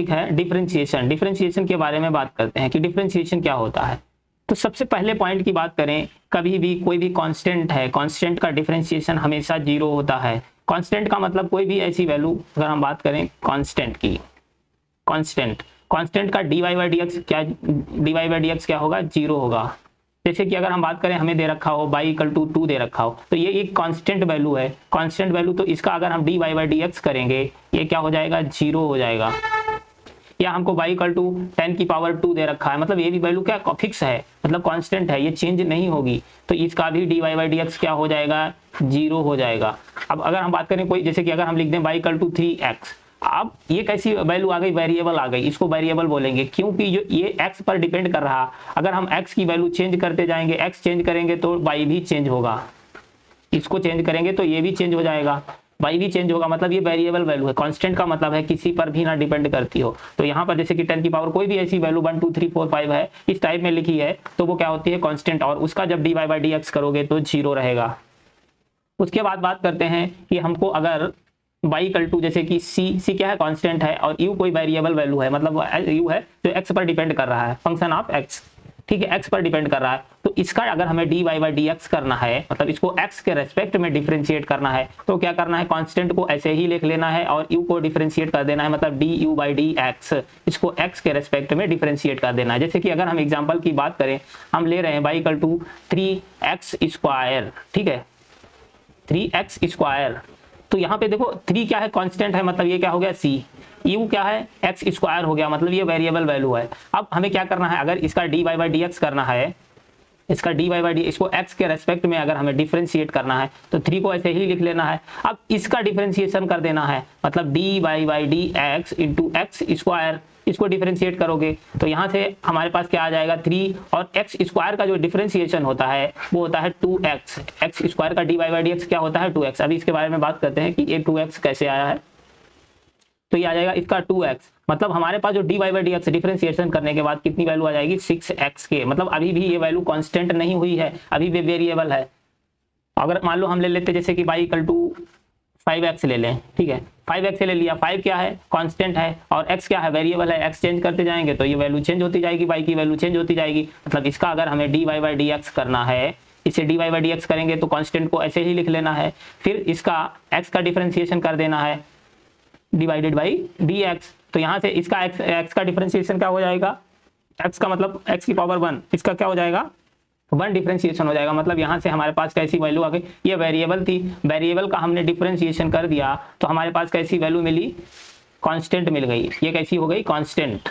ठीक है, differentiation. Differentiation के बारे में बात करते हैं कि डिफरेंशिएशन क्या होता है। तो सबसे पहले पॉइंट की बात करें, कभी भी कोई भी कांस्टेंट है, कांस्टेंट का डिफरेंशिएशन हमेशा जीरो होता है। कांस्टेंट का मतलब कोई भी ऐसी वैल्यू, अगर हम बात करें कांस्टेंट की, कांस्टेंट का dy बाई डी एक्स क्या होगा, जीरो होगा। जैसे कि अगर हम बात करें, हमें दे रखा हो y इक्वल टू 2 दे रखा हो, तो ये एक कांस्टेंट वैल्यू है, कांस्टेंट वैल्यू, तो इसका अगर हम dy बाई डी एक्स करेंगे, ये क्या हो जाएगा, जीरो हो जाएगा। या हमको y इक्वल टू 10 की पावर 2 दे रखा है, मतलब ये भी वैल्यू क्या फिक्स है, मतलब कांस्टेंट है, ये चेंज नहीं होगी, तो इसका भी dy बाई डी एक्स क्या हो जाएगा, जीरो हो जाएगा। अब अगर हम बात करें कोई, जैसे कि अगर हम लिख दें y इक्वल टू 3x, अब ये कैसी वैल्यू आ गई, वेरिएबल आ गई, इसको वेरिएबल बोलेंगे, क्योंकि जो ये x पर डिपेंड कर रहा, अगर हम x की वैल्यू चेंज करते जाएंगे, x चेंज करेंगे तो y भी चेंज होगा, इसको चेंज करेंगे तो ये भी चेंज हो जाएगा, y भी चेंज होगा, मतलब ये वेरिएबल वैल्यू है। कांस्टेंट का मतलब है किसी पर भी ना डिपेंड करती हो। तो यहाँ पर जैसे कि 10 की पावर कोई भी ऐसी वैल्यू 1 2 3 4 5 है, इस टाइप में लिखी है, तो वो क्या होती है, कांस्टेंट, और उसका जब dy बाई डी एक्स करोगे तो जीरो रहेगा। उसके बाद बात करते हैं कि हमको अगर y इक्वल टू, जैसे कि c क्या है, कांस्टेंट है, और u कोई वेरिएबल वैल्यू है, मतलब u है जो x पर डिपेंड कर रहा है, फंक्शन ऑफ x, ठीक है, x पर डिपेंड कर रहा है, तो इसका अगर हमें dy बाई डी एक्स करना है, मतलब इसको x के रेस्पेक्ट में डिफरेंशिएट करना है, तो क्या करना है, कांस्टेंट को ऐसे ही लिख लेना है और u को डिफरेंशिएट कर देना है, मतलब du बाई डी एक्स, इसको x के रेस्पेक्ट में डिफरेंशिएट कर देना है। जैसे कि अगर हम एग्जांपल की बात करें, हम ले रहे हैं y equal to 3x square, ठीक है, 3x स्क्वायर, तो यहाँ पे देखो 3 क्या है, कांस्टेंट है, मतलब ये क्या हो गया c, u क्या है, x स्क्वायर हो गया, मतलब ये वेरिएबल वैल्यू है। अब हमें क्या करना है, अगर इसका dy बाई डी एक्स करना है, इसका dy बाई डी, इसको x के रेस्पेक्ट में अगर हमें डिफरेंशिएट करना है, तो 3 को ऐसे ही लिख लेना है। अब इसका डिफरेंशिएशन कर देना है, मतलब dy by d x into x square, इसको डिफरेंशिएट करोगे तो यहाँ से हमारे पास क्या आ जाएगा, 3, और एक्स स्क्वायर का जो डिफरेंशिएशन होता है वो होता है 2x, एक्स स्क्वायर का dy बाई डी एक्स क्या होता है, 2x। अभी इसके बारे में बात करते हैं कि ये 2x कैसे आया है। तो ये आ जाएगा इसका 2x, मतलब हमारे पास जो dy by d x differentiation करने के बाद कितनी वैल्यू आ जाएगी, 6x के, मतलब अभी भी ये वैल्यू कांस्टेंट नहीं हुई है, अभी भी वेरिएबल है। अगर मान लो हम ले लेते जैसे कि y इक्वल टू 5x ले लें, ठीक है, 5x ले लिया, 5 क्या है, कांस्टेंट है, और x क्या है, वेरिएबल है, x चेंज करते जाएंगे तो ये वैल्यू चेंज होती जाएगी, y की वैल्यू चेंज होती जाएगी, मतलब इसका अगर हमें dy बाई डी एक्स करना है, इसे dy बाई डी एक्स करेंगे तो कांस्टेंट को ऐसे ही लिख लेना है, फिर इसका x का डिफरेंशिएशन कर देना है डिवाइडेड बाई dx, तो यहाँ से इसका x का डिफरेंशिएशन क्या हो जाएगा, x का मतलब x की पावर 1, इसका क्या हो जाएगा, 1 डिफरेंशिएशन हो जाएगा, मतलब यहाँ से हमारे पास कैसी वैल्यू आ गई, ये वेरिएबल थी, वेरिएबल का हमने डिफरेंशिएशन कर दिया तो हमारे पास कैसी वैल्यू मिली, कांस्टेंट मिल गई। ये कैसी हो गई, कांस्टेंट,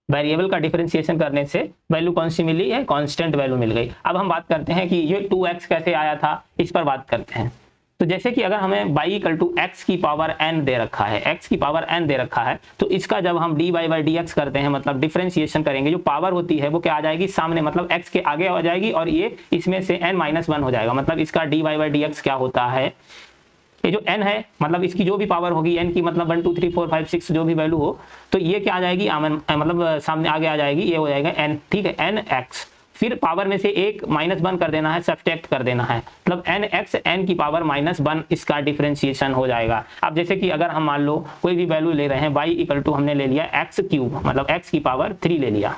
वेरिएबल का डिफरेंशिएशन करने से वैल्यू कौन सी मिली है, कांस्टेंट वैल्यू मिल गई। अब हम बात करते हैं कि ये 2x कैसे आया था, इस पर बात करते हैं। तो जैसे कि अगर हमें y इक्वल टू x की पावर n दे रखा है, x की पावर n दे रखा है, तो इसका जब हम dy बाई डी एक्स करते हैं, मतलब डिफरेंशिएशन करेंगे, जो पावर होती है वो क्या आ जाएगी सामने, मतलब x के आगे आ जाएगी, और ये इसमें से n माइनस 1 हो जाएगा, मतलब इसका dy बाई डी एक्स क्या होता है, ये जो n है, मतलब इसकी जो भी पावर होगी n की, मतलब 1 2 3 4 5 6 जो भी वैल्यू हो, तो ये क्या आ जाएगी, मतलब सामने आगे आ जाएगी, ये हो जाएगा n, ठीक है, nx, फिर पावर में से एक -1 कर देना है, सब्ट्रैक्ट कर देना है, मतलब nx n की पावर -1 इसका डिफरेंशिएशन हो जाएगा। अब जैसे कि अगर हम मान लो कोई भी वैल्यू ले रहे हैं, y इक्वल टू हमने ले लिया x क्यूब, मतलब x की पावर 3 ले लिया,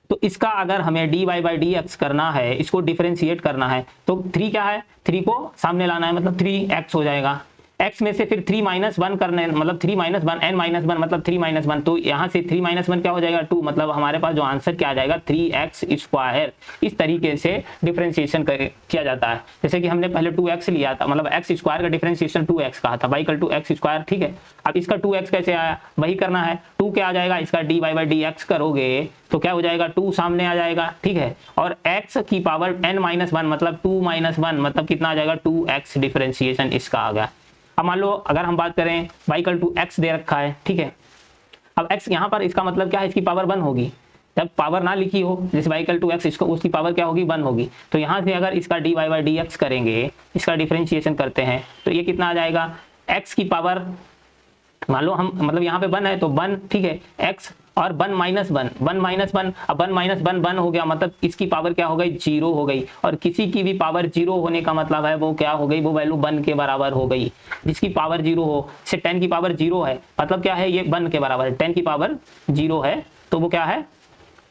तो इसका अगर हमें dy बाई डी एक्स करना है, इसको डिफरेंशिएट करना है, तो 3 क्या है, 3 को सामने लाना है, मतलब 3x हो जाएगा, x में से फिर 3 -1 करने, मतलब 3 -1 n -1 मतलब 3 -1, तो यहाँ से 3 -1 क्या हो जाएगा, 2, मतलब हमारे पास जो आंसर क्या आ जाएगा, 3x स्क्वायर। इस तरीके से डिफरेंशिएशन किया जाता है। जैसे कि हमने पहले 2x लिया था, मतलब x स्क्वायर का डिफरेंशिएशन 2x कहा था, y equal to x square, ठीक है। अब इसका 2x कैसे आया, वही करना है, 2 क्या आ जाएगा, इसका dy बाई डी एक्स करोगे तो क्या हो जाएगा, 2 सामने आ जाएगा, ठीक है, और x की पावर n -1 मतलब 2 -1 मतलब कितना आ जाएगा, 2x डिफरेंशिएशन इसका आ गया। अब मान लो अगर हम बात करें y इक्वल टू x दे रखा है, ठीक है, अब x यहाँ पर इसका मतलब क्या है, इसकी पावर 1 होगी, जब पावर ना लिखी हो, जैसे y इक्वल टू x, इसको उसकी पावर क्या होगी, 1 होगी, तो यहाँ से अगर इसका dy बाई डी एक्स करेंगे, इसका डिफरेंशिएशन करते हैं, तो ये कितना आ जाएगा, x की पावर, मान लो हम मतलब यहाँ पे 1 है तो 1, ठीक है, x और 1 माइनस 1, 1 माइनस 1, अब 1 माइनस 1 1 हो गया, मतलब इसकी पावर क्या हो गई, 0 हो गई। और किसी की भी पावर 0 होने का मतलब है वो क्या हो गई, वो वैल्यू 1 के बराबर हो गई। जिसकी पावर 0 हो, से 10 की पावर 0 है, मतलब क्या है, ये 1 के बराबर है। 10 की पावर 0 है तो वो क्या है,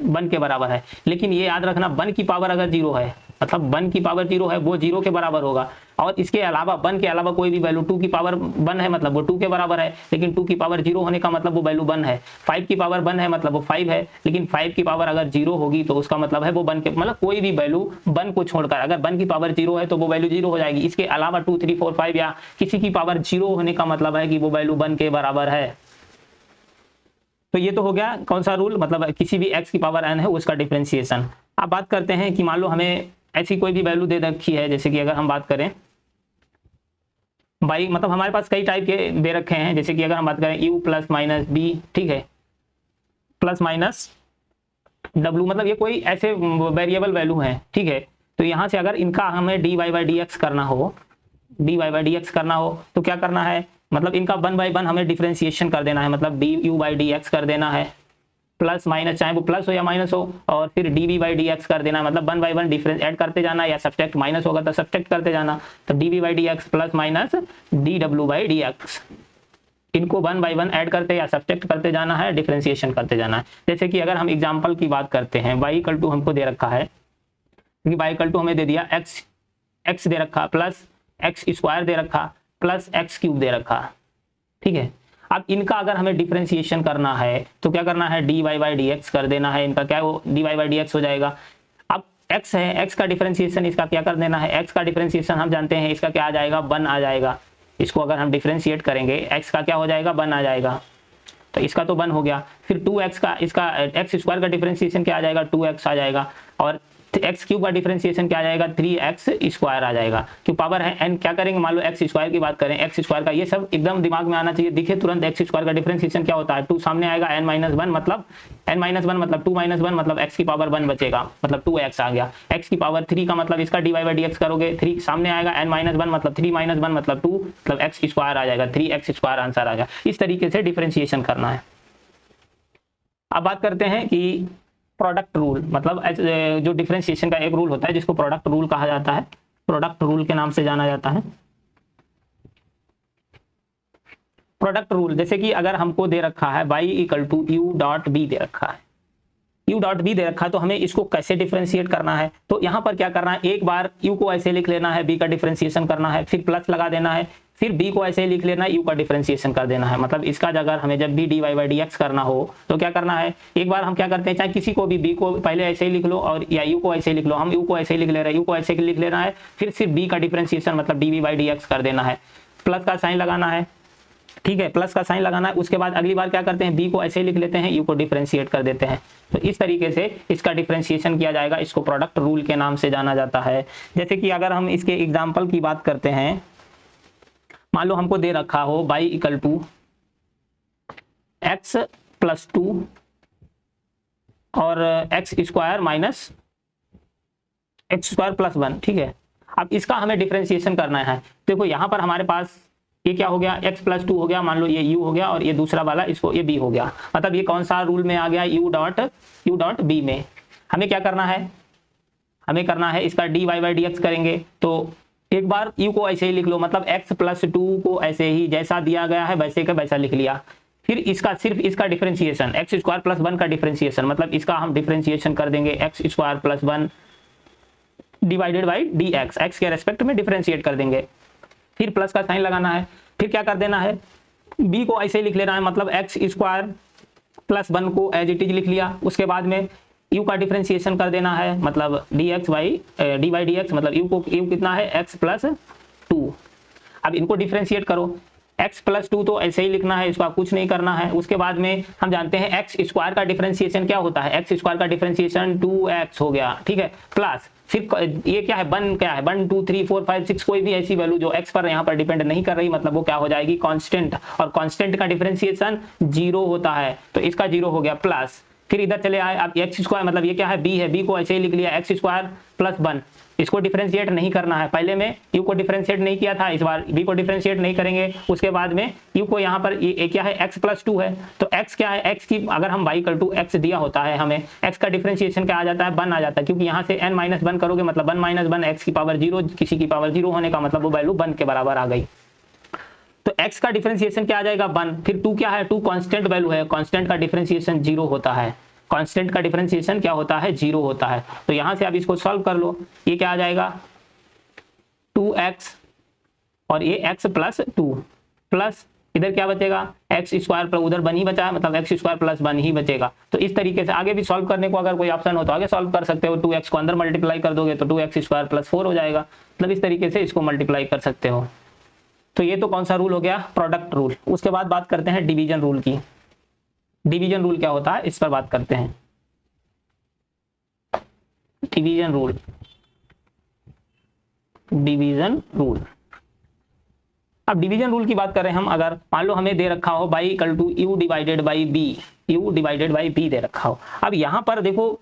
1 के बराबर है। लेकिन ये याद रखना, 1 की पावर अगर 0 है, मतलब 1 की पावर 0 है, वो 0 के बराबर होगा। और इसके अलावा 1 के अलावा कोई भी वैल्यू, 2 की पावर 1 है मतलब वो 2 के बराबर है, लेकिन 2 की पावर 0 होने का मतलब वो वैल्यू 1 है। 5 की पावर 1 है मतलब वो 5 है, लेकिन 5 की पावर अगर 0 होगी तो उसका मतलब है वो 1 के, मतलब कोई भी वैल्यू 1 को छोड़कर, अगर 1 की पावर 0 है तो वो वैल्यू 0 हो जाएगी। इसके अलावा 2 3 4 5 या किसी की पावर 0 होने का मतलब है कि वो वैल्यू 1 के बराबर है। तो ये तो हो गया कौन सा रूल, मतलब किसी भी x की पावर n है उसका डिफरेंशिएशन। अब बात करते हैं कि मान लो हमें ऐसी कोई भी वैल्यू दे रखी है, जैसे कि अगर हम बात करें बाई, मतलब हमारे पास कई टाइप के दे रखे हैं, जैसे कि अगर हम बात करें u प्लस माइनस बी, ठीक है, प्लस माइनस w, मतलब ये कोई ऐसे वेरिएबल वैल्यू हैं, ठीक है। तो यहाँ से अगर इनका हमें dy बाई डी एक्स करना हो, dy बाई डी एक्स करना हो तो क्या करना है, मतलब इनका 1 बाई 1 हमें डिफरेंशिएशन कर देना है, मतलब du बाई डी एक्स कर देना है, प्लस माइनस चाहे वो प्लस हो या माइनस हो, और फिर dv बाई डी एक्स कर देना है, मतलब 1 बाई 1 डिफरेंस ऐड करते जाना, या सब्ट्रैक्ट माइनस होगा तो सब्ट्रैक्ट करते जाना। तो dv by d x plus minus dw by d x, इनको 1 बाई 1 ऐड करते या सब्ट्रैक्ट करते जाना है, डिफरेंशिएशन करते जाना है। जैसे कि अगर हम एग्जाम्पल की बात करते हैं, y इक्वल टू हमको दे रखा है, क्योंकि y इक्वल टू हमें दे दिया x दे रखा, प्लस एक्स स्क्वायर दे रखा, प्लस एक्स क्यूब दे रखा, ठीक है। अब इनका अगर हमें डिफरेंशिएशन करना है तो क्या करना है, dy बाई डी एक्स कर देना है, इनका क्या वो dy बाई डी एक्स हो जाएगा। अब x है, x का डिफरेंशिएशन इसका क्या कर देना है, x का डिफरेंशिएशन हम जानते हैं इसका क्या आ जाएगा, 1 आ जाएगा। इसको अगर हम डिफरेंशिएट करेंगे x का क्या हो जाएगा, 1 आ जाएगा, तो इसका तो 1 हो गया। फिर 2x का, इसका एक्स स्क्वायर का डिफरेंशिएशन क्या आ जाएगा, 2x आ जाएगा, और एक्स क्यूब का डिफरेंशिएशन क्या आ जाएगा, 3x स्क्वायर आ जाएगा। क्यों पावर है n, क्या करेंगे, मान लो एक्स स्क्वायर की बात करें, एक्स स्क्वायर का ये सब एकदम दिमाग में आना चाहिए, दिखे तुरंत एक्स स्क्वायर का डिफरेंशिएशन क्या होता है, 2 सामने आएगा, n माइनस 1 मतलब 2 माइनस 1 मतलब x की पावर 1 बचेगा, मतलब 2x आ गया। x की पावर 3 का मतलब इसका dy बाई डी एक्स करोगे, 3 सामने आएगा, n माइनस 1 मतलब 3 माइनस 1 मतलब 2, मतलब x स्क्वायर आ जाएगा, 3x स्क्वायर आंसर आ गया। इस तरीके से डिफरेंशिएशन करना है। अब बात करते हैं कि प्रोडक्ट रूल, मतलब जो डिफरेंशिएशन का एक रूल होता है जिसको प्रोडक्ट रूल कहा जाता है, प्रोडक्ट रूल के नाम से जाना जाता है। प्रोडक्ट रूल, जैसे कि अगर हमको दे रखा है y equal to U dot B दे रखा है, u डॉट बी दे रखा है, तो हमें इसको कैसे डिफरेंशिएट करना है, तो यहाँ पर क्या करना है, एक बार u को ऐसे लिख लेना है, b का डिफरेंशिएशन करना है, फिर प्लस लगा देना है, फिर b को ऐसे लिख लेना है, u का डिफरेंशिएशन कर देना है। मतलब इसका अगर हमें जब भी dy बाई डी एक्स करना हो तो क्या करना है, एक बार हम क्या करते हैं, चाहे किसी को भी b को पहले ऐसे ही लिख लो और या u को ऐसे ही लिख लो, हम u को ऐसे ही लिख ले रहे हैं, u को ऐसे ही लिख लेना है, फिर सिर्फ b का डिफरेंशिएशन मतलब dv बाई डी एक्स कर देना है, प्लस का साइन लगाना है, ठीक है, प्लस का साइन लगाना है। उसके बाद अगली बार क्या करते हैं, b को ऐसे ही लिख लेते हैं, u को डिफरेंशिएट कर देते हैं। तो इस तरीके से इसका डिफरेंशिएशन किया जाएगा, इसको प्रोडक्ट रूल के नाम से जाना जाता है। जैसे कि अगर हम इसके एग्जाम्पल की बात करते हैं, मान लो हमको दे रखा हो y equal to x plus 2 और x square minus x square plus 1, ठीक है। अब इसका हमें डिफरेंशिएशन करना है। देखो यहाँ पर हमारे पास ये क्या हो गया, x प्लस 2 हो गया, मान लो ये u हो गया, और ये दूसरा वाला इसको ये b हो गया। मतलब ये कौन सा रूल में आ गया, u डॉट b में। हमें क्या करना है, हमें करना है इसका dy बाई डी एक्स करेंगे, तो एक बार u को ऐसे ही लिख लो, मतलब x प्लस 2 को ऐसे ही जैसा दिया गया है वैसे का वैसा लिख लिया। फिर इसका सिर्फ इसका डिफरेंशिएशन एक्स स्क्वायर प्लस 1 का डिफरेंशिएशन, मतलब इसका हम डिफरेंशिएशन कर देंगे x square plus 1 divided by d x, x के रेस्पेक्ट में डिफरेंशिएट कर देंगे। फिर प्लस का साइन लगाना है, फिर क्या कर देना है, b को ऐसे लिख लेना है, मतलब एक्स स्क्वायर प्लस 1 को एज इट इज लिख लिया। उसके बाद में u का डिफरेंशिएशन कर देना है, मतलब dx by D by d x, मतलब u कितना है x प्लस 2। अब इनको डिफरेंशिएट करो, x प्लस 2 तो ऐसे ही लिखना है, इसका कुछ नहीं करना है। उसके बाद में हम जानते हैं एक्स स्क्वायर का डिफरेंशिएशन क्या होता है, एक्स स्क्वायर का डिफरेंशिएशन 2x हो गया, ठीक है, प्लस फिर ये क्या है, 1 क्या है, 1 2 3 4 5 6, कोई भी ऐसी वैल्यू जो x पर यहाँ पर डिपेंड नहीं कर रही, मतलब वो क्या हो जाएगी, कांस्टेंट, और कांस्टेंट का डिफरेंशिएशन 0 होता है, तो इसका 0 हो गया, प्लस फिर इधर चले आए, अब एक्स स्क्वायर मतलब ये क्या है, b है, b को ऐसे ही लिख लिया, एक्स स्क्वायर प्लस 1, इसको डिफरेंशिएट नहीं करना है। पहले में u को डिफरेंशिएट नहीं किया था, इस बार v को डिफरेंशिएट नहीं करेंगे। उसके बाद में u को यहाँ पर ये क्या है, x + 2 है, तो x क्या है, x की अगर हम y = x दिया होता है हमें, x का डिफरेंशिएशन क्या आ जाता है, 1 आ जाता है, क्योंकि यहाँ से n - 1 करोगे मतलब 1 - 1 x की पावर 0, किसी की पावर 0 होने का मतलब वो वैल्यू 1 के बराबर आ गई। तो x का डिफरेंशिएशन क्या आ जाएगा, 1। फिर 2 क्या है, 2 कांस्टेंट वैल्यू है, कांस्टेंट का डिफरेंशिएशन 0 होता है, कांस्टेंट का डिफरेंशिएशन क्या होता है, 0 होता है। तो यहां से आप इसको सॉल्व कर लो, ये क्या आ जाएगा 2x और ये x + 2 प्लस इधर क्या बचेगा, x² पर उधर 1 ही बचा है, मतलब x² + 1 ही बचेगा। तो इस तरीके से आगे भी सॉल्व करने को अगर कोई ऑप्शन हो तो आगे सॉल्व कर सकते हो। 2x को अंदर मल्टीप्लाई कर दोगे तो 2x² + 4 हो जाएगा, मतलब इस तरीके से इसको मल्टीप्लाई कर सकते हो। तो ये तो कौन सा रूल हो गया, प्रोडक्ट रूल। उसके बाद बात करते हैं डिवीजन रूल की। डिवीजन रूल क्या होता है, इस पर बात करते हैं। Division rule, division rule. अब डिवीजन रूल की बात कर रहे हैं हम, अगर मान लो हमें दे रखा हो y = u / b, u / b दे रखा हो। अब यहाँ पर देखो,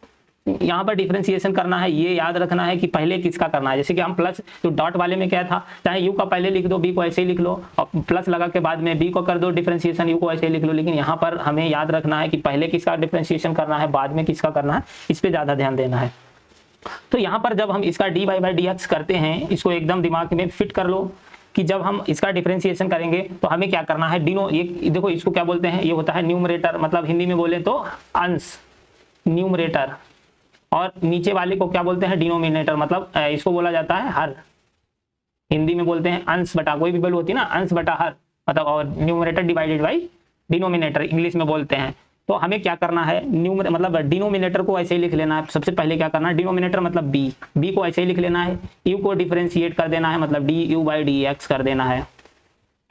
यहाँ पर डिफरेंशिएशन करना है, ये याद रखना है कि पहले किसका करना है। जैसे कि हम प्लस, जो डॉट वाले में क्या था, चाहे u का पहले लिख दो, b को ऐसे ही लिख लो, और प्लस लगा के बाद में b को कर दो डिफरेंशिएशन, u को ऐसे ही लिख लो। लेकिन यहाँ पर हमें याद रखना है कि पहले किसका डिफरेंशिएशन करना है, बाद में किसका करना है, इस पर ज़्यादा ध्यान देना है। तो यहाँ पर जब हम इसका dy/dx करते हैं, इसको एकदम दिमाग में फिट कर लो कि जब हम इसका डिफरेंशिएशन करेंगे तो हमें क्या करना है, ये देखो इसको क्या बोलते हैं, ये होता है न्यूमरेटर, मतलब हिंदी में बोले तो अंश, न्यूमरेटर, और नीचे वाले को क्या बोलते हैं, डिनोमिनेटर, मतलब इसको बोला जाता है हर। हिंदी में बोलते हैं अंश बटा, कोई भी वैल्यू होती है ना, अंश बटा हर, मतलब, और numerator divided by denominator English में बोलते हैं। तो हमें क्या करना है, मतलब डिनोमिनेटर को ऐसे ही लिख लेना है। सबसे पहले क्या करना है, डिनोमिनेटर मतलब b को ऐसे ही लिख लेना है, u को डिफरेंशिएट कर देना है, मतलब du/dx कर देना है।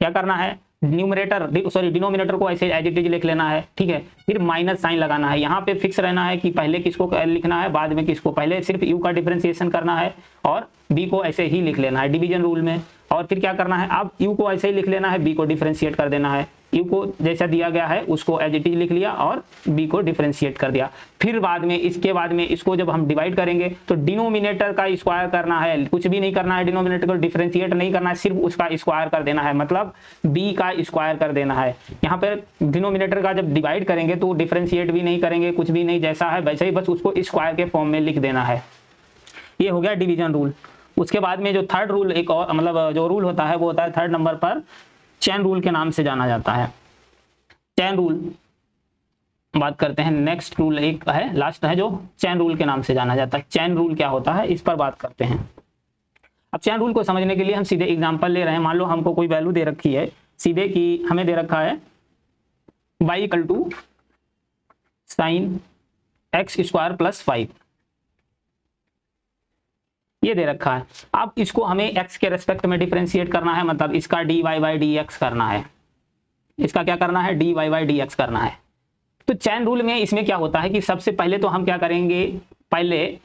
क्या करना है, डिनोमिनेटर को ऐसे एज इट इज लिख लेना है, ठीक है। फिर माइनस साइन लगाना है, यहाँ पे फिक्स रहना है कि पहले किसको लिखना है, बाद में किसको। पहले सिर्फ u का डिफरेंशिएशन करना है और b को ऐसे ही लिख लेना है डिवीजन रूल में। और फिर क्या करना है, अब u को ऐसे ही लिख लेना है, b को डिफरेंशिएट कर देना है। u को जैसा दिया गया है उसको एज इट इज लिख लिया और b को डिफरेंशिएट कर दिया। फिर बाद में, इसके बाद में इसको जब हम डिवाइड करेंगे तो डिनोमिनेटर का स्क्वायर करना है, कुछ भी नहीं करना है, डिनोमिनेटर को डिफरेंशिएट नहीं करना है, सिर्फ उसका स्क्वायर कर देना है, मतलब b का स्क्वायर कर देना है। यहाँ पर डिनोमिनेटर का जब डिवाइड करेंगे तो डिफरेंशिएट भी नहीं करेंगे, कुछ भी नहीं, जैसा है वैसे ही बस उसको स्क्वायर के फॉर्म में लिख देना है। ये हो गया डिवीजन रूल। उसके बाद में जो थर्ड रूल, एक और मतलब जो रूल होता है वो होता है थर्ड नंबर पर चेन रूल के नाम से जाना जाता है। चेन रूल बात करते हैं। नेक्स्ट रूल एक है, लास्ट है, जो चेन रूल के नाम से जाना जाता है। चेन रूल क्या होता है, इस पर बात करते हैं। अब चेन रूल को समझने के लिए हम सीधे एग्जांपल ले रहे हैं। मान लो हमको कोई वैल्यू दे रखी है सीधे, कि हमें दे रखा है y = sin x² + 5, ये दे रखा है। अब इसको हमें x के रेस्पेक्ट में डिफरेंशिएट करना है, मतलब इसका dy/dx करना है। इसका क्या करना है, dy/dx करना है। तो चेन रूल में इसमें क्या होता है कि सबसे पहले तो हम क्या करेंगे,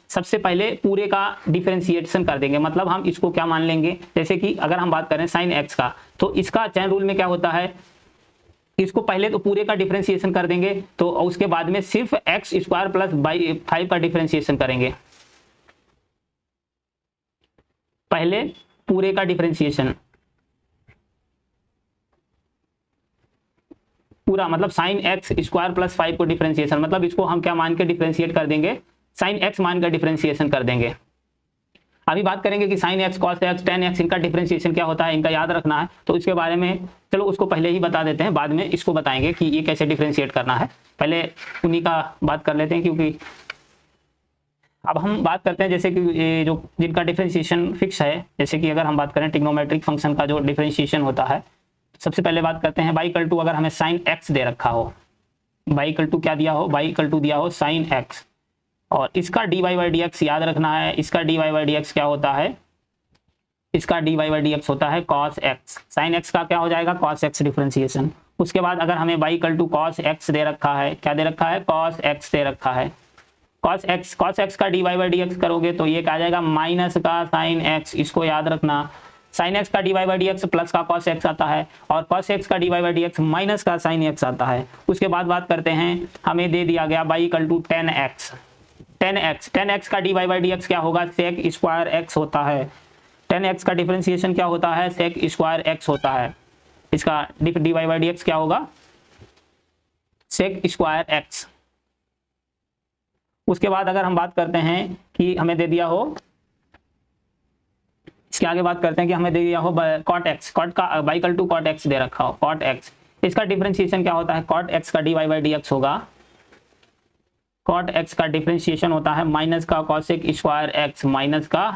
सबसे पहले पूरे का डिफरेंशिएशन कर देंगे, मतलब हम इसको क्या मान लेंगे, जैसे कि अगर हम बात करें sin x का, तो इसका चेन रूल में क्या होता है, इसको पहले तो पूरे का डिफरेंशिएशन कर देंगे, तो उसके बाद में सिर्फ x² + 5 का डिफरेंशिएशन करेंगे। पहले पूरे का डिफरेंशिएशन पूरा, मतलब sin x² + 5 को डिफरेंशिएशन, मतलब इसको हम क्या मान के डिफरेंशिएट कर देंगे, sin x मान का डिफरेंशिएशन कर देंगे। अभी बात करेंगे कि sin x, cos x, tan x, इनका डिफरेंशिएशन क्या होता है, इनका याद रखना है। तो इसके बारे में चलो उसको पहले ही बता देते हैं, बाद में इसको बताएंगे कि ये कैसे डिफरेंशिएट करना है। पहले उन्हीं का बात कर लेते हैं, क्योंकि अब हम बात करते हैं जैसे कि ये जो जिनका डिफरेंशिएशन फिक्स है, जैसे कि अगर हम बात करें ट्रिग्नोमेट्रिक फंक्शन का जो डिफरेंशिएशन होता है, सबसे पहले बात करते हैं y = अगर हमें sin x दे रखा हो, y = क्या दिया हो, y = दिया हो sin x, और इसका dy/dx याद रखना है। इसका dy/dx क्या होता है, इसका dy/dx होता है cos x, sin x का क्या हो जाएगा, cos x डिफरेंशिएशन। उसके बाद अगर हमें y = cos x दे रखा है, क्या दे रखा है, cos x दे रखा है। cos x का dy/dx करोगे तो ये क्या आ जाएगा, माइनस का sin x, इसको याद रखना। sin x का dy/dx प्लस का cos x आता है, और cos x का dy/dx माइनस का sin x आता है। उसके बाद बात करते हैं, हमें दे दिया गया y = tan x, 10x का dy बाई डी एक्स क्या होगा, सेक स्क्वायर एक्स होता है। 10x का डिफरेंशिएशन क्या होता है, सेक स्क्वायर एक्स होता है। इसका dy बाई डी एक्स क्या होगा, सेक स्क्वायर एक्स। उसके बाद अगर हम बात करते हैं कि हमें दे दिया हो, इसके आगे बात करते हैं कि हमें दे दिया हो कॉट एक्स, कॉट का बाइकल टू कॉट एक्स दे रखा हो, कॉट एक्स। इसका डिफरेंशिएशन क्या होता है, कॉट एक्स का dy बाई डी एक्स होगा, कॉट एक्स का डिफरेंशिएशन होता है माइनस का कॉसेक स्क्वायर एक्स, माइनस का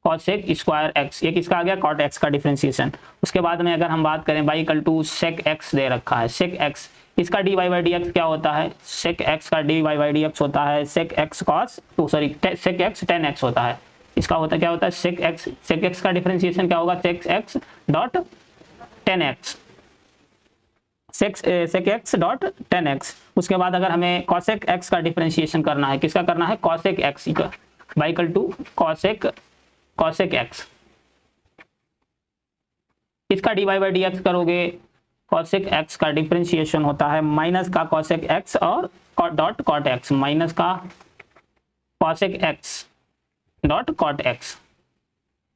कॉसेक स्क्वायर एक्स। ये किसका आ गया, कॉट एक्स का डिफरेंशिएशन। उसके बाद में अगर हम बात करें बाइकल टू सेक एक्स दे रखा है, सेक एक्स, इसका dy बाई डी एक्स क्या होता है, सेक एक्स का dy बाई डी एक्स होता है sec x cos, sorry sec x 10x होता है। इसका होता क्या होता है, सेक एक्स का डिफरेंशिएशन क्या होगा, sec x dot 10x, sec x dot 10x। उसके बाद अगर हमें कॉसेक एक्स का डिफरेंशिएशन करना है, किसका करना है, cosec x y equal to cosec x. इसका dy बाई डी एक्स करोगे, कॉसेक एक्स का डिफरेंशिएशन होता है माइनस का कॉसेक एक्स और डॉट कॉट एक्स, माइनस का cosec x dot cot x.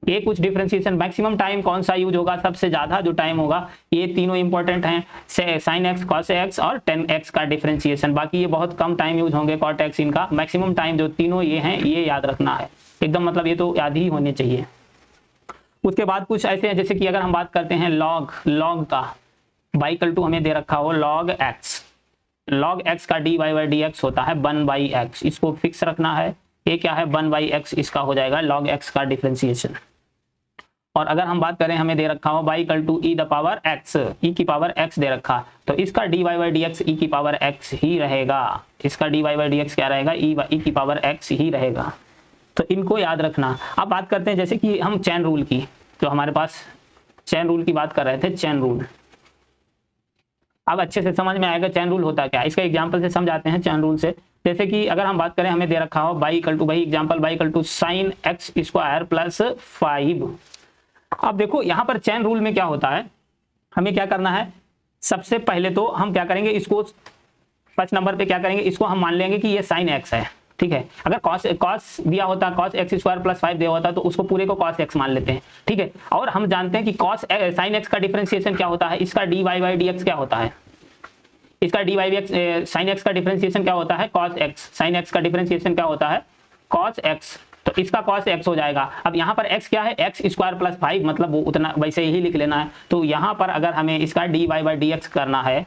ये कुछ डिफरेंशिएशन। मैक्सिमम टाइम कौन सा यूज होगा, सबसे ज्यादा जो टाइम होगा, ये तीनों इंपॉर्टेंट हैं, साइन एक्स, कॉस एक्स और 10x का डिफरेंशिएशन। बाकी ये बहुत कम टाइम यूज होंगे कॉट एक्स, इनका मैक्सिमम टाइम जो तीनों ये हैं, ये याद रखना है एकदम, मतलब ये तो याद ही होने चाहिए। उसके बाद कुछ ऐसे हैं जैसे कि अगर हम बात करते हैं लॉग का, बाइकल टू हमें दे रखा हो लॉग एक्स का dy बाई डी एक्स होता है 1/x, इसको फिक्स रखना है। ये क्या है, 1/x, इसका हो जाएगा log x का डिफरेंशिएशन। और अगर हम बात करें, हमें दे रखा हो बाइकल टू e की पावर x दे रखा, तो इसका dy by d x e की पावर x ही रहेगा। इसका dy बाई डी एक्स क्या रहेगा, e की पावर x ही रहेगा। तो इनको याद रखना। अब बात करते हैं जैसे कि हम चेन रूल की, तो हमारे पास चेन रूल की बात कर रहे थे, चेन रूल। अब अच्छे से समझ में आएगा चेन रूल होता क्या, इसका एग्जांपल से समझाते हैं चेन रूल से। जैसे कि अगर हम बात करें, हमें दे रखा हो बाइकल टू, भाई example y equal to sine x square plus 5। अब देखो यहाँ पर चेन रूल में क्या होता है, हमें क्या करना है, सबसे पहले तो हम क्या करेंगे, इसको फर्स्ट नंबर पे क्या करेंगे, इसको हम मान लेंगे कि ये साइन एक्स है, ठीक है। अगर कॉस दिया होता, कॉस एक्स स्क्वायर प्लस 5 दिया होता, तो उसको पूरे को कॉस एक्स मान लेते हैं, ठीक है। और हम जानते हैं कि कॉस साइन एक्स का डिफरेंशिएशन क्या होता है, इसका dy बाई डी एक्स क्या होता है, इसका dy by x, sine x का डिफरेंशिएशन क्या होता है, कॉस एक्स, साइन एक्स का डिफरेंशिएशन क्या होता है, कॉस एक्स, तो इसका कॉस एक्स हो जाएगा। अब यहाँ पर x क्या है, एक्स स्क्वायर प्लस 5, मतलब वो उतना वैसे ही लिख लेना है। तो यहाँ पर अगर हमें इसका dy बाई डी एक्स करना है,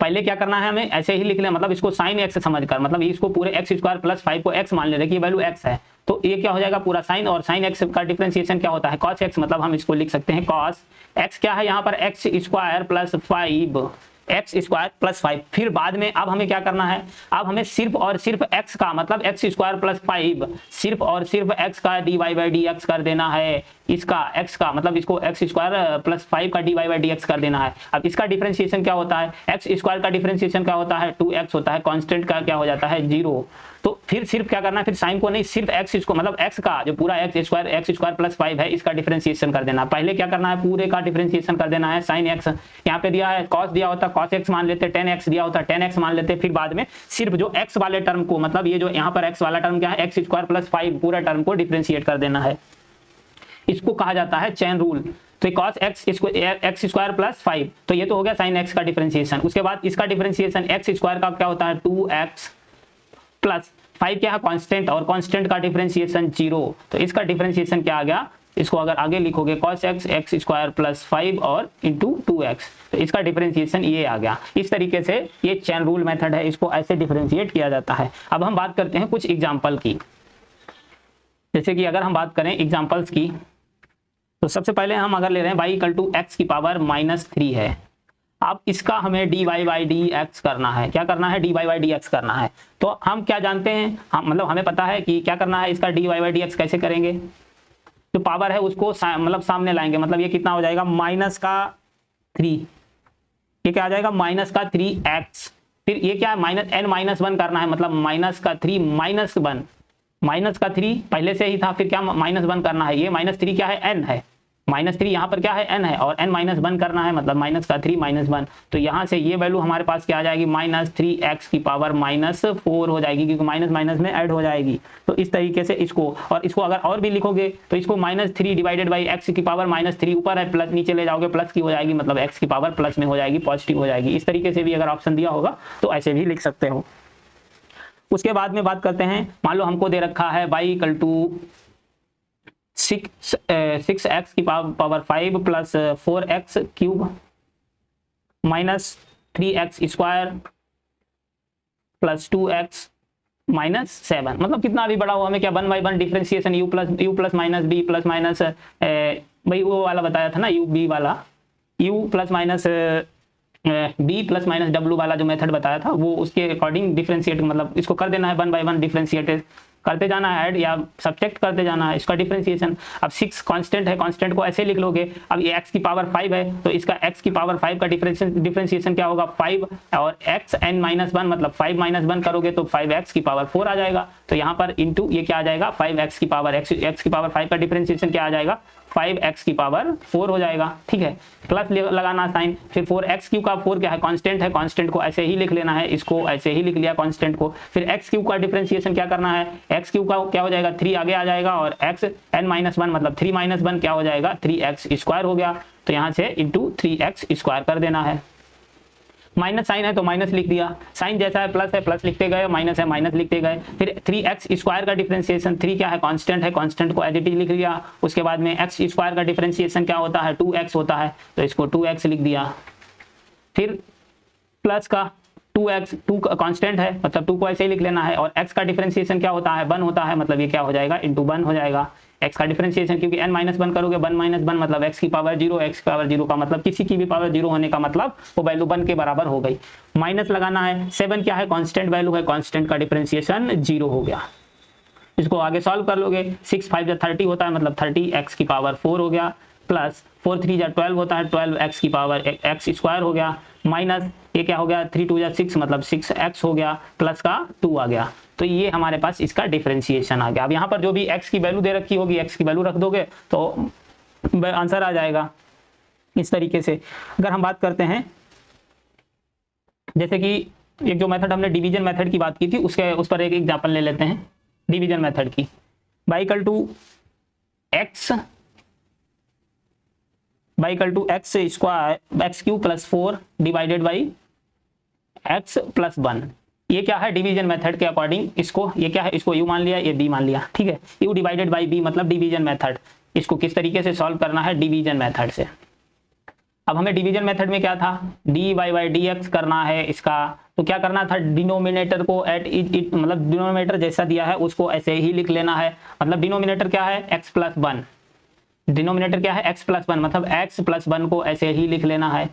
पहले क्या करना है, हमें ऐसे ही लिख लें, मतलब इसको साइन एक्स समझकर, मतलब इसको पूरे एक्स स्क्वायर प्लस 5 को x मान ले रहे कि वैल्यू x है, तो ये क्या हो जाएगा पूरा साइन, और साइन एक्स का डिफरेंशिएशन क्या होता है, कॉस एक्स, मतलब हम इसको लिख सकते हैं कॉस एक्स क्या है यहाँ पर, x square plus 5, x square plus 5। फिर बाद में अब हमें क्या करना है, अब हमें सिर्फ और सिर्फ x का, मतलब एक्स स्क्वायर प्लस 5, सिर्फ और सिर्फ x का dy बाई डी एक्स कर देना है। इसका x का मतलब इसको एक्स स्क्वायर प्लस 5 का dy बाई डी एक्स कर देना है। अब इसका डिफरेंशिएशन क्या होता है, एक्स स्क्वायर का डिफरेंशिएशन क्या होता है, 2x होता है, कांस्टेंट का क्या हो जाता है 0। तो फिर सिर्फ क्या करना है, फिर साइन को नहीं, सिर्फ x इसको, मतलब x का जो पूरा एक्स स्क्वायर प्लस 5 है, इसका डिफरेंशिएशन कर देना। पहले क्या करना है, पूरे का डिफरेंशिएशन कर देना है। साइन x यहाँ पे दिया है, cos दिया होता cos x मान लेते, 10x दिया होता 10x मान लेते। फिर बाद में सिर्फ जो x वाले टर्म को, मतलब ये जो यहाँ पर x वाला टर्म क्या है, एक्स स्क्वायर प्लस 5, पूरा टर्म को डिफरेंशिएट कर देना है। इसको कहा जाता है चेन रूल। तो cos एक्स स्क्वायर प्लस 5, तो ये तो हो गया साइन एक्स का डिफरेंशिएशन। उसके बाद इसका डिफरेंशिएशन एक्स स्क्वायर का क्या होता है, 2x प्लस 5 क्या है, कांस्टेंट, और कांस्टेंट का डिफरेंशिएशन 0। तो इसका डिफरेंशिएशन क्या आ गया, इसको अगर आगे लिखोगे cos एक्स स्क्वायर प्लस 5 और इंटू 2x, तो इसका डिफरेंशिएशन ये आ गया। इस तरीके से ये चेन रूल मेथड है, इसको ऐसे डिफरेंशिएट किया जाता है। अब हम बात करते हैं कुछ एग्जाम्पल की। जैसे कि अगर हम बात करें एग्जाम्पल्स की, तो सबसे पहले हम अगर ले रहे हैं y इक्वल टू एक्स की पावर -3 है। अब इसका हमें dy बाई डी एक्स करना है। क्या करना है, dy बाई डी एक्स करना है। तो हम क्या जानते हैं, हम मतलब हमें पता है कि क्या करना है, इसका dy बाई डी एक्स कैसे करेंगे, जो पावर है उसको मतलब सामने लाएंगे, मतलब ये कितना हो जाएगा, -3, ये क्या आ जाएगा, -3x। फिर ये क्या है, n-1 करना है, मतलब -3 -1, -3 पहले से ही था, फिर क्या -1 करना है, ये -3 क्या है, n है, -3 यहाँ पर क्या है, n है, और n -1 करना है, मतलब माइनस का 3 -1, तो यहाँ से ये वैल्यू हमारे पास क्या आ जाएगी, -3x की पावर -4 हो जाएगी, क्योंकि माइनस माइनस में ऐड हो जाएगी। तो इस तरीके से इसको, और इसको अगर और भी लिखोगे तो इसको -3 डिवाइडेड बाई x की पावर -3, ऊपर है प्लस, नीचे ले जाओगे प्लस की हो जाएगी, मतलब x की पावर प्लस में हो जाएगी, पॉजिटिव हो जाएगी। इस तरीके से भी अगर ऑप्शन दिया होगा तो ऐसे भी लिख सकते हो। उसके बाद में बात करते हैं, मान लो हमको दे रखा है y इक्वल टू 6x की power 5 plus 4x cube minus 3x square plus 2x minus 7, मतलब कितना भी बड़ा हो, हमें क्या 1/1 differentiation u plus minus b plus minus, भाई वो वाला बताया था ना, u b वाला, u plus minus b plus minus w वाला जो मेथड बताया था, वो उसके अकॉर्डिंग डिफरेंशिएट, मतलब इसको कर देना है 1/1 डिफरेंशिएट करते जाना है, ऐड या सब्ट्रैक्ट करते जाना है इसका डिफरेंशिएशन। अब 6 कांस्टेंट है, कांस्टेंट को ऐसे लिख लोगे। अब ये x की पावर 5 है, तो इसका x की पावर 5 का डिफरेंशिएशन क्या होगा, 5 और x n -1, मतलब 5 -1 करोगे तो 5x की पावर 4 आ जाएगा। तो यहाँ पर इंटू ये क्या आ जाएगा, 5x की पावर x की पावर 5 का डिफरेंशिएशन क्या आ जाएगा, 5x की पावर 4 हो जाएगा। ठीक है, प्लस लगाना साइन, फिर 4x क्यूब का 4 क्या है, कांस्टेंट है, कांस्टेंट को ऐसे ही लिख लेना है, इसको ऐसे ही लिख लिया कांस्टेंट को। फिर x क्यूब का डिफरेंशिएशन क्या करना है, x क्यूब का क्या हो जाएगा, 3 आगे आ जाएगा, और x n -1 मतलब 3 -1 क्या हो जाएगा, 3x स्क्वायर हो गया। तो यहाँ से इंटू 3x स्क्वायर कर देना है। माइनस साइन है तो माइनस लिख दिया, साइन जैसा है प्लस लिखते गए, माइनस है माइनस लिखते गए। फिर 3x स्क्वायर का डिफरेंशिएशन, 3 क्या है, कांस्टेंट है, कांस्टेंट को एज इट इज लिख लिया। उसके बाद में x स्क्वायर का डिफरेंशिएशन क्या होता है, 2x होता है, तो इसको 2x लिख दिया। फिर प्लस का 2x, 2 कांस्टेंट है, मतलब 2 को ऐसे ही लिख लेना है, और x का डिफरेंशिएशन क्या होता है, 1 होता है, मतलब ये क्या हो जाएगा, इंटू 1 हो जाएगा। x का डिफरेंशिएशन, क्योंकि n -1 करोगे, 1 - 1 मतलब x की पावर 0, x की पावर 0 का मतलब किसी की भी पावर 0 होने का मतलब वो वैल्यू 1 के बराबर हो गई। माइनस लगाना है, 7 क्या है, कांस्टेंट वैल्यू है, कांस्टेंट का डिफरेंशिएशन 0 हो गया। इसको आगे सॉल्व कर लोगे, 6 5 30 होता है, मतलब 30x की पावर 4 हो गया, प्लस 4 3 12 होता है, 12x की पावर x स्क्वायर हो गया, माइनस ये क्या हो गया, 3 2 6 मतलब 6x हो गया, प्लस का 2 आ गया। तो ये हमारे पास इसका डिफरेंशिएशन आ गया। अब यहाँ पर जो भी x की वैल्यू दे रखी होगी, x की वैल्यू रख दोगे तो आंसर आ जाएगा। इस तरीके से अगर हम बात करते हैं, जैसे कि एक जो मेथड हमने डिवीजन मेथड की बात की थी, उस पर एक एग्जांपल ले लेते हैं डिवीजन मेथड की। y equal to x square x cube plus 4 divided by x plus 1, ये क्या है, डिवीजन मेथड के अकॉर्डिंग इसको, ये क्या है, इसको u मान लिया, ये b मान लिया। ठीक है, u डिवाइडेड बाई b मतलब डिवीजन मेथड। इसको किस तरीके से सॉल्व करना है, डिवीजन मेथड से। अब हमें डिवीजन मेथड में क्या था, dy बाई dx करना है इसका, तो क्या करना था, डिनोमिनेटर को एट इट मतलब डिनोमिनेटर जैसा दिया है उसको ऐसे ही लिख लेना है। मतलब डिनोमिनेटर क्या है, x प्लस 1, डिनोमिनेटर क्या है, x प्लस 1, मतलब x प्लस 1 को ऐसे ही लिख लेना है।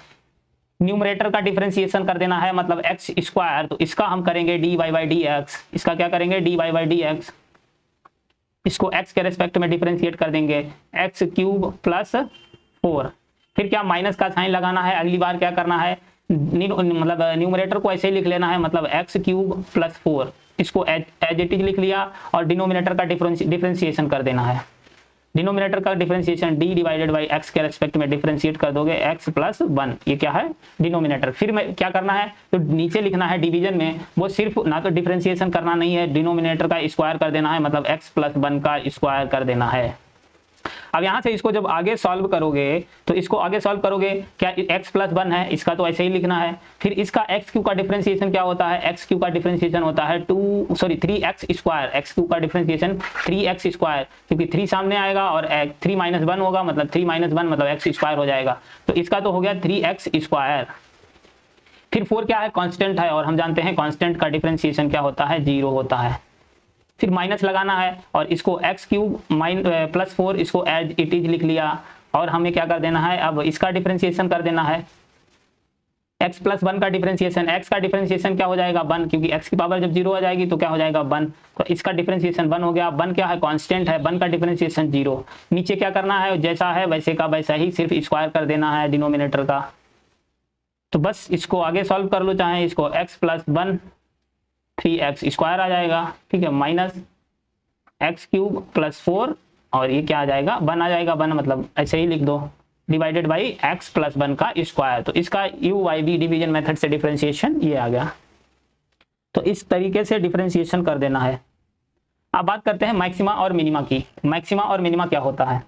न्यूमरेटर का डिफरेंशिएशन कर देना है, मतलब x स्क्वायर, तो इसका हम करेंगे dy बाई dx, इसका क्या करेंगे, dy बाई dx, इसको x के रेस्पेक्ट में डिफरेंशिएट कर देंगे, x क्यूब प्लस 4। फिर क्या, माइनस का साइन लगाना है, अगली बार क्या करना है, मतलब न्यूमरेटर को ऐसे ही लिख लेना है, मतलब x क्यूब प्लस 4, इसको एज इट इज लिख लिया, और डिनोमिनेटर का डिफरेंशिएशन कर देना है। डिनोमिनेटर का differentiation d divided by x के रेस्पेक्ट में डिफरेंशिएट कर दोगे, x प्लस 1, ये क्या है, डिनोमिनेटर। फिर में क्या करना है, तो नीचे लिखना है डिवीजन में, वो सिर्फ ना तो डिफरेंशिएशन करना नहीं है, डिनोमिनेटर का स्क्वायर कर देना है, मतलब x प्लस 1 का स्क्वायर कर देना है। अब यहाँ से इसको जब आगे सॉल्व करोगे, तो इसको आगे सॉल्व करोगे, क्या x प्लस 1 है, इसका तो ऐसे ही लिखना है। फिर इसका x क्यू का डिफरेंशिएशन क्या होता है, x क्यू का डिफरेंशिएशन होता है 3x स्क्वायर, x क्यू का डिफरेंशिएशन 3x स्क्वायर, क्योंकि 3 सामने आएगा और 3 - 1 होगा, मतलब 3 - 1 मतलब x स्क्वायर हो जाएगा, तो इसका तो हो गया 3x स्क्वायर। फिर 4 क्या है, कांस्टेंट है, और हम जानते हैं कांस्टेंट का डिफरेंशिएशन क्या होता है, 0 होता है। फिर माइनस लगाना है, और इसको x क्यूब प्लस 4 इसको एज इट इज लिख लिया, और हमें क्या कर देना है, अब इसका डिफरेंशिएशन कर देना है, x प्लस 1 का डिफरेंशिएशन, x का डिफरेंशिएशन क्या हो जाएगा, 1, क्योंकि x की पावर जब 0 आ जाएगी तो क्या हो जाएगा, 1, तो इसका डिफरेंशिएशन 1 हो गया। 1 क्या है, कांस्टेंट है, 1 का डिफरेंशिएशन 0। नीचे क्या करना है, जैसा है वैसे का वैसा ही, सिर्फ स्क्वायर कर देना है डिनोमिनेटर का। तो बस इसको आगे सॉल्व कर लो, चाहे इसको x प्लस 1 3x स्क्वायर आ जाएगा, ठीक है, माइनस x क्यूब प्लस 4 और ये क्या आ जाएगा 1 आ जाएगा। 1 मतलब ऐसे ही लिख दो डिवाइडेड बाई x प्लस 1 का स्क्वायर। तो इसका u by v division method से डिफरेंशिएशन ये आ गया। तो इस तरीके से डिफरेंशिएशन कर देना है। अब बात करते हैं मैक्सिमा और मिनिमा की। मैक्सिमा और मिनिमा क्या होता है?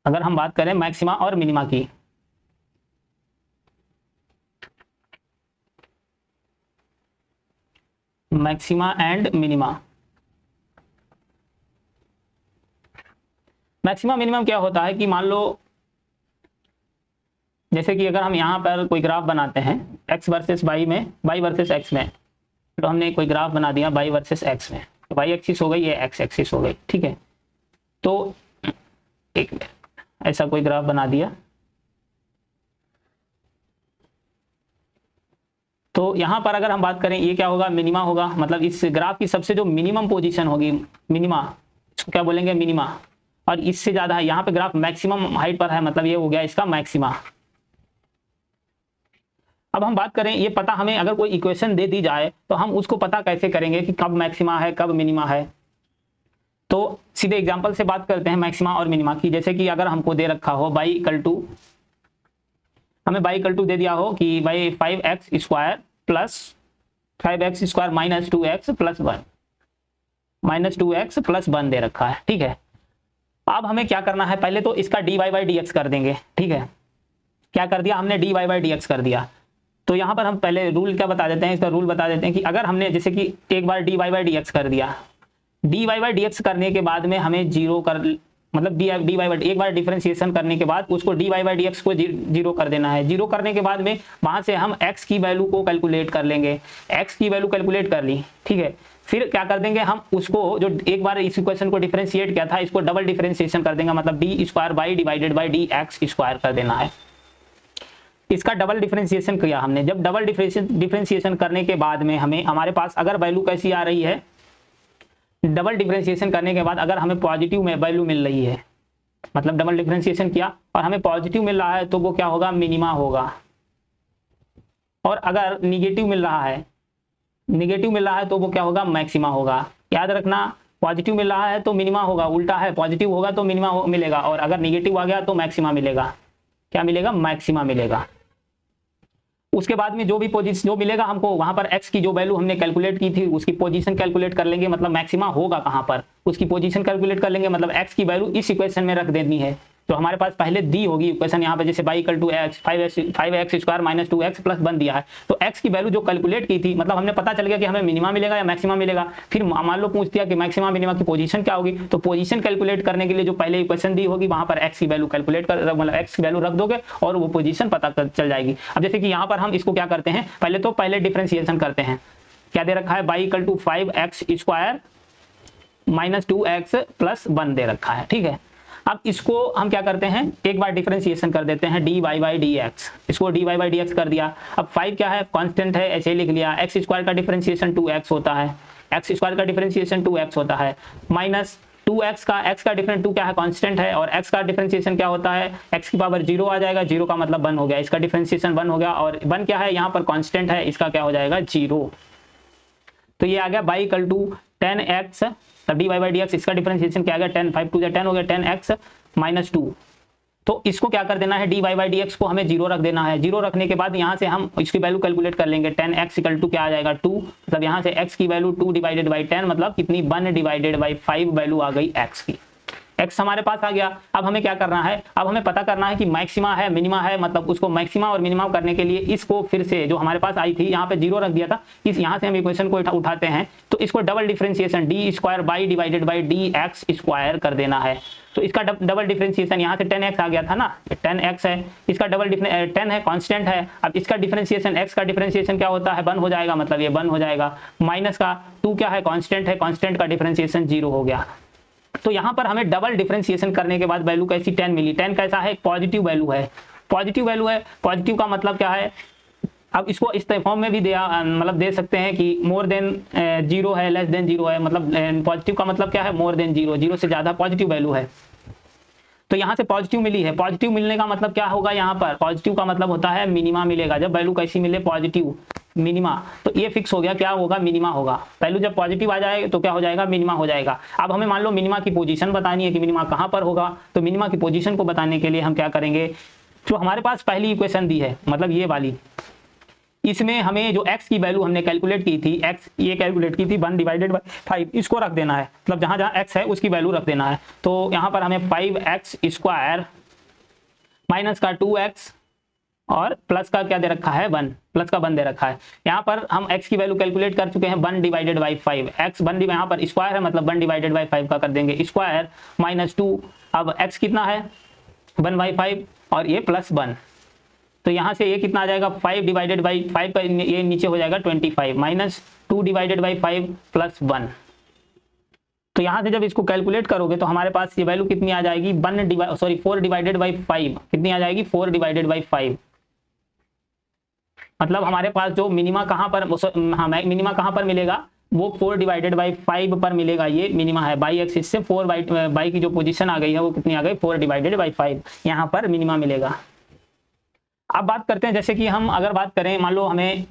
अगर हम बात करें मैक्सिमा और मिनिमा की, maxima and minima. Maxima minimum क्या होता है कि मान लो जैसे कि अगर हम यहाँ पर कोई ग्राफ बनाते हैं x वर्सेस y में, y वर्सेस x में, तो हमने कोई ग्राफ बना दिया y वर्सेस x में, तो y एक्सिस हो गई, ये x एक्सिस हो गई, ठीक है। तो एक ऐसा कोई ग्राफ बना दिया, तो यहाँ पर अगर हम बात करें ये क्या होगा, मिनिमा होगा। मतलब इस ग्राफ की सबसे जो मिनिमम पोजीशन होगी, मिनिमा, इसको क्या बोलेंगे, मिनिमा। और इससे ज्यादा है, यहाँ पे ग्राफ मैक्सिमम हाइट पर है, मतलब ये हो गया इसका मैक्सिमा। अब हम बात करें, ये पता हमें अगर कोई इक्वेशन दे दी जाए तो हम उसको पता कैसे करेंगे कि कब मैक्सिमा है कब मिनिमा है। तो सीधे एग्जांपल से बात करते हैं मैक्सिमा और मिनिमा की। जैसे कि अगर हमको दे रखा हो y इक्वल टू, हमें y इक्वल टू दे दिया हो कि भाई 5x square plus 5x square minus 2x plus 1, minus 2x plus 1 दे रखा है, ठीक है। अब हमें क्या करना है, पहले तो इसका dy बाई dx कर देंगे, ठीक है। क्या कर दिया हमने, dy बाई dx कर दिया। तो यहाँ पर हम पहले रूल क्या बता देते हैं, इसका रूल बता देते हैं कि अगर हमने जैसे कि एक बार dy बाई dx कर दिया, dy बाई dx करने के बाद में हमें जीरो कर, मतलब dy बाई एक बार डिफरेंशिएशन करने के बाद उसको dy बाई dx को जीरो कर देना है। जीरो करने के बाद में वहां से हम x की वैल्यू को कैलकुलेट कर लेंगे। x की वैल्यू कैलकुलेट कर ली, ठीक है। फिर क्या कर देंगे हम, उसको जो एक बार इस इक्वेशन को डिफरेंशिएट किया था इसको डबल डिफरेंशिएशन कर देंगे, मतलब D square by divided by d x square कर देना है। इसका डबल डिफरेंशिएशन किया हमने। जब डबल डिफरेंशिएशन करने के बाद में हमें, हमारे पास अगर वैल्यू कैसी आ रही है, डबल डिफरेंशिएशन करने के बाद अगर हमें पॉजिटिव में वैल्यू मिल रही है, मतलब डबल डिफरेंशिएशन किया और हमें पॉजिटिव मिल रहा है, तो वो क्या होगा, मिनिमा होगा। और अगर निगेटिव मिल रहा है, निगेटिव मिल रहा है तो वो क्या होगा, मैक्सिमा होगा। याद रखना, पॉजिटिव मिल रहा है तो मिनिमा होगा, उल्टा है, पॉजिटिव होगा तो मिनिमा मिलेगा, और अगर निगेटिव आ गया तो मैक्सिमा मिलेगा। क्या मिलेगा, मैक्सिमा मिलेगा। उसके बाद में जो भी पोजीशन जो मिलेगा हमको, वहां पर x की जो वैल्यू हमने कैलकुलेट की थी उसकी पोजीशन कैलकुलेट कर लेंगे, मतलब मैक्सिमा होगा कहां पर उसकी पोजीशन कैलकुलेट कर लेंगे। मतलब x की वैल्यू इस इक्वेशन में रख देनी है, तो हमारे पास पहले दी होगी इक्वेशन यहाँ पे, जैसे y equal to x 5x square minus 2x plus 1 दिया है, तो x की वैल्यू जो कैलकुलेट की थी, मतलब हमने पता चल गया कि हमें मिनिमा मिलेगा या मैक्सिमा मिलेगा। फिर मान लो पूछ दिया कि मैक्सिमा मिनिमा की पोजीशन क्या होगी, तो पोजीशन कैलकुलेट करने के लिए जो पहले इक्वेशन दी होगी वहां पर x की वैल्यू कैलकुलेट कर, मतलब x की वैल्यू रख दोगे और वो पोजीशन पता चल जाएगी। अब जैसे कि यहाँ पर हम इसको क्या करते हैं, पहले डिफरेंशिएशन करते हैं। क्या दे रखा है, y equal to 5x square minus 2x plus 1 दे रखा है, ठीक है। अब इसको हम क्या करते हैं, एक बार डिफरेंशिएशन कर देते हैं dy बाई dx, इसको dy बाई dx कर दिया। अब 5 क्या है, कांस्टेंट है, ऐसे लिख लिया। x स्क्वायर का डिफरेंशिएशन 2x होता है, x स्क्वायर का डिफरेंशिएशन 2x होता है, माइनस 2x का, x का डिफरेंट 2 क्या है, कांस्टेंट है, और x का डिफरेंशिएशन क्या होता है, x की पावर 0 आ जाएगा, 0 का मतलब 1 हो गया, इसका डिफरेंशिएशन 1 हो गया, और 1 क्या है यहाँ पर कांस्टेंट है, इसका क्या हो जाएगा, 0। तो ये आ गया y इक्वल टू 10x, तब dy बाई dx, इसका डिफरेंशिएशन क्या आ गया, 10, 5 टू 10 हो गया, 10x माइनस 2। तो इसको क्या कर देना है, dy बाई dx को हमें 0 रख देना है। 0 रखने के बाद यहाँ से हम इसकी वैल्यू कैलकुलेट कर लेंगे, 10x इक्वल टू क्या आ जाएगा, 2, मतलब यहाँ से x की वैल्यू 2 डिवाइडेड बाई 10, मतलब कितनी, 1 डिवाइडेड बाई 5 वैल्यू आ गई x की। x हमारे पास आ गया। अब हमें क्या करना है, अब हमें पता करना है कि मैक्सिमा है मिनिमा है, मतलब उसको मैक्सिमा और मिनिमा करने के लिए इसको फिर से जो हमारे पास आई थी, यहाँ पे 0 रख दिया था, इस यहाँ से हम इक्वेशन को उठाते हैं, तो इसको double differentiation D square by divided by d x square कर देना है। तो इसका डबल डिफरेंशिएशन यहाँ से 10x आ गया था ना, 10x है, इसका डबल 10 है, कांस्टेंट है। अब इसका डिफरेंशिएशन, x का डिफरेंशिएशन क्या होता है, 1 हो जाएगा, मतलब ये 1 हो जाएगा, माइनस का 2 क्या है, कांस्टेंट है, कांस्टेंट का डिफरेंशिएशन 0 हो गया। तो यहाँ पर हमें डबल डिफरेंशिएशन करने के बाद वैल्यू कैसी, 10 मिली। 10 कैसा है, पॉजिटिव वैल्यू है, पॉजिटिव वैल्यू है। पॉजिटिव का मतलब क्या है, अब इसको इस फॉर्म में भी मतलब दे सकते हैं कि मोर देन 0 है, लेस देन 0 है, मतलब पॉजिटिव का मतलब क्या है, मोर देन 0, 0 से ज्यादा पॉजिटिव वैल्यू है। तो यहाँ से पॉजिटिव मिली है, पॉजिटिव मिलने का मतलब क्या होगा, यहाँ पर पॉजिटिव का मतलब होता है मिनिमा मिलेगा, जब वैल्यू कैसी मिले, पॉजिटिव। मिनिमा, तो ये फिक्स हो गया, क्या होगा, मिनिमा होगा। वैल्यू जब पॉजिटिव आ जाए तो क्या हो जाएगा, मिनिमा हो जाएगा। अब हमें मान लो मिनिमा की पोजीशन बतानी है कि मिनिमा कहाँ पर होगा, तो मिनिमा की पोजीशन को बताने के लिए हम क्या करेंगे, जो हमारे पास पहली इक्वेशन दी है, मतलब ये वाली, इसमें हमें जो x की वैल्यू हमने कैलकुलेट की थी, x ये कैलकुलेट की थी 1 डिवाइडेड बाई 5, इसको रख देना है, मतलब जहाँ जहाँ x है उसकी वैल्यू रख देना है। तो यहाँ पर हमें 5x स्क्वायर माइनस का 2x और प्लस का क्या दे रखा है, 1, प्लस का 1 दे रखा है। यहाँ पर हम x की वैल्यू कैलकुलेट कर चुके हैं 1 डिवाइडेड बाई 5, x 1 यहाँ पर स्क्वायर है मतलब 1 डिवाइडेड बाई 5 का कर देंगे स्क्वायर माइनस 2, अब x कितना है 1/5 और ये +1, तो यहाँ से ये कितना आ जाएगा 5 डिवाइडेड बाई 5 का ये नीचे हो जाएगा 25 माइनस 2 डिवाइडेड बाई 5 प्लस 1। तो यहाँ से जब इसको कैलकुलेट करोगे तो हमारे पास ये वैल्यू कितनी आ जाएगी 4 डिवाइडेड बाई 5, कितनी आ जाएगी 4 डिवाइडेड बाई 5। मतलब हमारे पास जो मिनिमा कहाँ पर, हाँ मिनिमा कहाँ पर मिलेगा, वो 4 डिवाइडेड बाई 5 पर मिलेगा, ये मिनिमा है। बाई एक्सिस से 4 बाई की जो पोजीशन आ गई है वो कितनी आ गई 4 डिवाइडेड बाई 5, यहाँ पर मिनिमा मिलेगा। अब बात करते हैं, जैसे कि हम अगर बात करें, मान लो हमें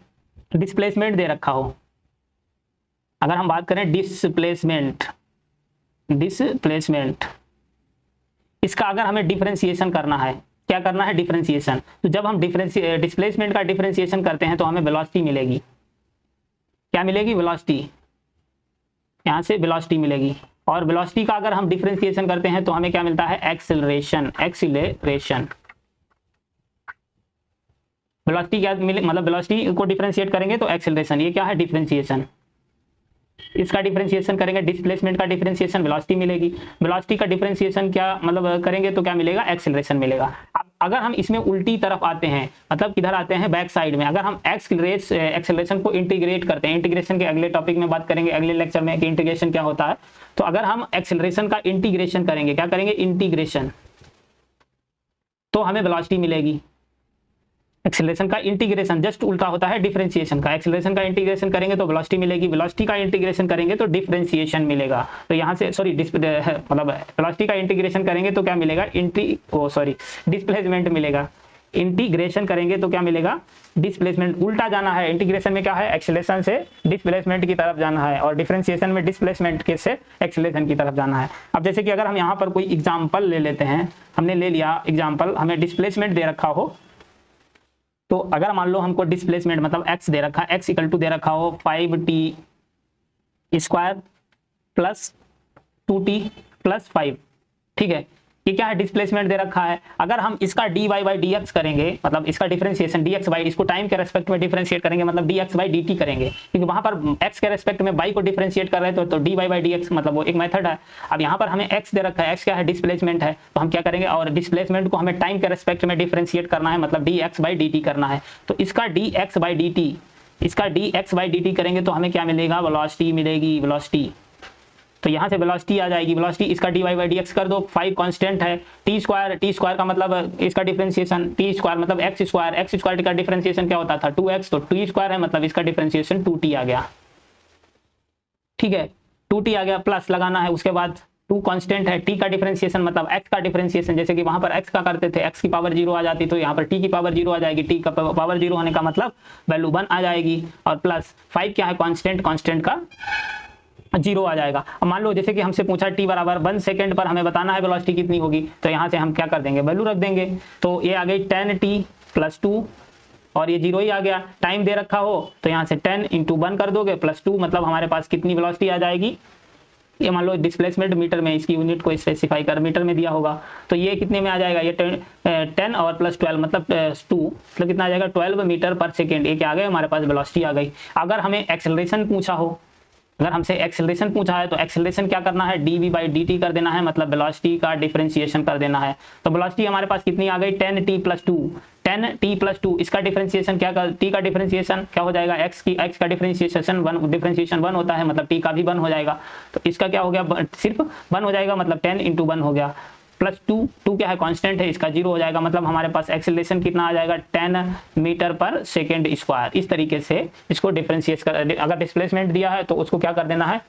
डिस्प्लेसमेंट दे रखा हो, अगर हम बात करें डिस्प्लेसमेंट, इसका अगर हमें डिफरेंशिएशन करना है, क्या करना है, डिफरेंशिएशन। तो जब हम डिस्प्लेसमेंट का डिफरेंशिएशन करते हैं तो हमें वेलोसिटी मिलेगी, क्या मिलेगी, वेलोसिटी, यहाँ से वेलोसिटी मिलेगी। और वेलोसिटी का अगर हम डिफरेंशिएशन करते हैं तो हमें क्या मिलता है, एक्सेलरेशन। वेलोसिटी क्या मिले, मतलब वेलोसिटी को डिफरेंशिएट करेंगे तो एक्सेलरेशन, ये क्या है, डिफरेंशिएशन। इसका डिफरेंशिएशन करेंगे, डिस्प्लेसमेंट का डिफरेंशिएशन, वेलोसिटी मिलेगी। वेलोसिटी का डिफरेंशिएशन क्या मतलब करेंगे तो क्या मिलेगा, एक्सेलरेशन मिलेगा। अब अगर हम इसमें उल्टी तरफ आते हैं, मतलब किधर आते हैं, बैक साइड में, अगर हम एक्सेलरेशन को इंटीग्रेट करते हैं, इंटीग्रेशन के अगले टॉपिक में बात करेंगे, अगले लेक्चर में कि इंटीग्रेशन क्या होता है। तो अगर हम एक्सेलरेशन का इंटीग्रेशन करेंगे, क्या करेंगे, इंटीग्रेशन, तो हमें वेलोसिटी मिलेगी। एक्सेलरेशन का इंटीग्रेशन जस्ट उल्टा होता है डिफरेंशिएशन का, एक्सेलरेशन का इंटीग्रेशन करेंगे तो वेलोसिटी मिलेगी, वेलोसिटी का इंटीग्रेशन करेंगे तो डिफरेंशिएशन मिलेगा। तो यहाँ से मतलब वेलोसिटी का इंटीग्रेशन करेंगे तो क्या मिलेगा, डिस्प्लेसमेंट मिलेगा। इंटीग्रेशन करेंगे तो क्या मिलेगा, डिस्प्लेसमेंट। उल्टा जाना है, इंटीग्रेशन में क्या है, एक्सेलरेशन से डिस्प्लेसमेंट की तरफ जाना है, और डिफरेंशिएशन में डिस्प्लेसमेंट के से एक्सेलरेशन की तरफ जाना है। अब जैसे कि अगर हम यहाँ पर कोई एग्जाम्पल ले लेते हैं, हमने ले लिया एग्जाम्पल, हमें डिस्प्लेसमेंट दे रखा हो, तो अगर मान लो हमको डिस्प्लेसमेंट मतलब x दे रखा, x इक्वल टू दे रखा हो 5t square plus 2t plus 5, ठीक है, ये क्या है, डिस्प्लेसमेंट दे रखा है। अगर हम इसका dy बाई dx करेंगे, मतलब इसका डिफरेंशिएशन dx बाई, इसको टाइम के रेस्पेक्ट में डिफरेंशिएट करेंगे, मतलब dx बाई dt करेंगे, क्योंकि वहां पर x के रेस्पेक्ट में y को डिफरेंशिएट कर रहे हैं तो dy बाई dx, मतलब वो एक मेथड है। अब यहाँ पर हमें x दे रखा है, x क्या है, डिस्प्लेसमेंट है, तो हम क्या करेंगे, और डिस्प्लेसमेंट को हमें टाइम के रेस्पेक्ट में डिफरेंशिएट करना है, मतलब dx बाई dt करना है। तो इसका dx बाई dt करेंगे तो हमें क्या मिलेगा, वेलोसिटी मिलेगी, वेलोसिटी। तो यहाँ से वेलोसिटी आ जाएगी, वेलोसिटी इसका dy बाई dx कर दो, 5 कांस्टेंट है, t स्क्वायर का मतलब इसका डिफरेंशिएशन t स्क्वायर मतलब x स्क्वायर का डिफरेंशिएशन क्या होता था 2x, तो t स्क्वायर है मतलब इसका डिफरेंशिएशन 2t आ गया, ठीक है, 2t आ गया, प्लस लगाना है, उसके बाद 2 कांस्टेंट है, t का डिफरेंशिएशन मतलब x का डिफरेंशिएशन, जैसे कि वहां पर x का करते थे, x की पावर 0 आ जाती, तो यहाँ पर t की पावर 0 आ जाएगी, t का पावर 0 होने का मतलब वैल्यू 1 आ जाएगी, और प्लस 5 क्या है, कांस्टेंट का 0 आ जाएगा। अब मान लो जैसे कि हमसे पूछा t बराबर 1 सेकंड पर हमें बताना है वेलोसिटी कितनी होगी, तो यहाँ से हम क्या कर देंगे, वैल्यू रख देंगे। तो ये आ गई 10t प्लस 2, और ये 0 ही आ गया। टाइम दे रखा हो तो यहाँ से 10 इंटू 1 कर दोगे प्लस 2, मतलब हमारे पास कितनी वेलोसिटी आ जाएगी, ये मान लो डिस्प्लेसमेंट मीटर में, इसकी यूनिट को स्पेसिफाई कर मीटर में दिया होगा, तो ये कितने में आ जाएगा, ये 10 और प्लस 12 मतलब 2, मतलब कितना आ जाएगा 12 मीटर पर सेकेंड। ये क्या आ गया, हमारे पास वेलोसिटी आ गई। अगर हमें एक्सेलरेशन पूछा हो, अगर हमसे एक्सेलरेशन पूछा है तो एक्सेलरेशन क्या करना है, dv बाई dt कर देना है, मतलब वेलोसिटी का डिफरेंशिएशन कर देना है। तो वेलोसिटी हमारे पास कितनी आ गई, 10t प्लस 2, इसका डिफरेंशिएशन क्या कर, t का डिफरेंशिएशन क्या हो जाएगा, x का डिफरेंशिएशन 1 होता है, मतलब t का भी 1 हो जाएगा, तो इसका क्या हो गया, सिर्फ 1 हो जाएगा, मतलब 10 इंटू 1 हो गया, प्लस 2 क्या है, कांस्टेंट है, इसका 0 हो जाएगा, मतलब हमारे पास एक्सेलरेशन कितना आ जाएगा 10 मीटर पर सेकेंड स्क्वायर। इस तरीके से इसको डिफरेंशिएट कर, अगर डिस्प्लेसमेंट दिया है तो उसको क्या कर देना है,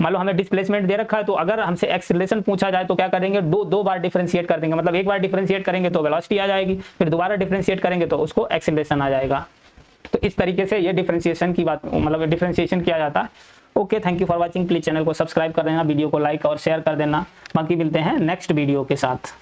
मान लो हमें डिस्प्लेसमेंट दे रखा है, तो अगर हमसे एक्सेलरेशन पूछा जाए तो क्या करेंगे, दो बार डिफरेंशिएट कर देंगे, मतलब एक बार डिफरेंशिएट करेंगे तो वेलोसिटी आ जाएगी, फिर दोबारा डिफरेंशिएट करेंगे तो उसको एक्सेलरेशन आ जाएगा। तो इस तरीके से ये डिफरेंशिएशन की बात, मतलब डिफरेंशिएशन किया जाता है। Okay, thank you for watching. Please channel को सब्सक्राइब कर देना, वीडियो को लाइक और शेयर कर देना। बाकी मिलते हैं नेक्स्ट वीडियो के साथ।